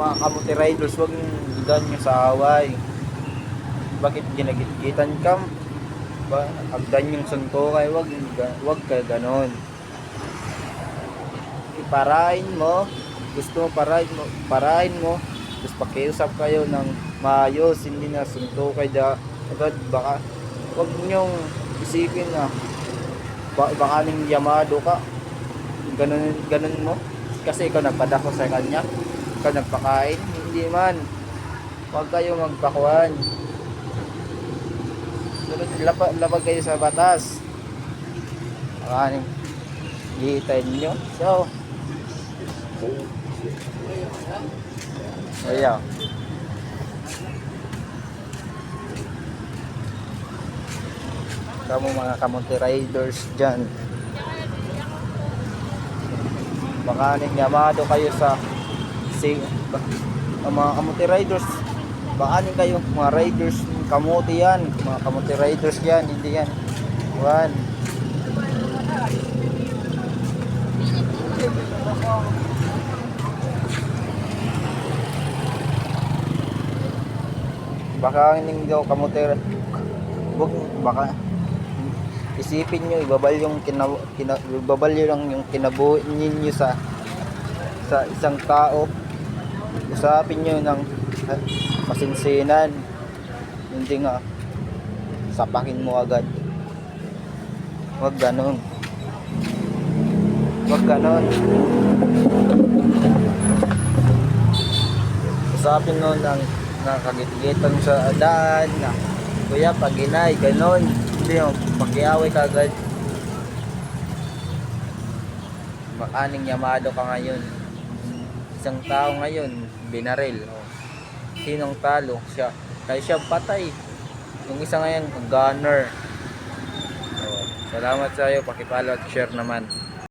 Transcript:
mga kamote riders, huwag ganyo sa away. Bakit ginagitgitan ka? Ba, agdan yung sunto kay wag ka ganon. Iparain mo, gusto mo parain mo, tapos pakiusap kayo ng maayos, hindi na sunto kay da agad. Baka wag nyong isipin na baka ning yamado ka, ganun mo kasi ikaw nagpadako sa kanya, ikaw nagpakain, hindi man. Wag kayo magpakuan, lapag kayo sa batas. Baka giitain nyo. So ayaw. Kamu mga kamote riders dyan, baka yamado kayo sa mga kamote riders. Baka kayo mga riders kamote yan, mga kamote riders yan, hindi yan one. Baka hindi daw kamote, baka isipin nyo, ibabal lang yung kinabuhi ninyo sa isang tao. Usapin nyo ng masinsinan, hindi nga sapakin mo agad. Wag ganon, wag ganon. Usapin mo ng nakagitgitan sa daan na kuya paginay, ganon. Hindi yung pakiaway ka agad. Makaning yamado ka ngayon, isang tao ngayon binaril, sinong talo? Siya, kaya siya patay. Yung isa ngayon gunner. Salamat sa iyo, paki-follow at share naman.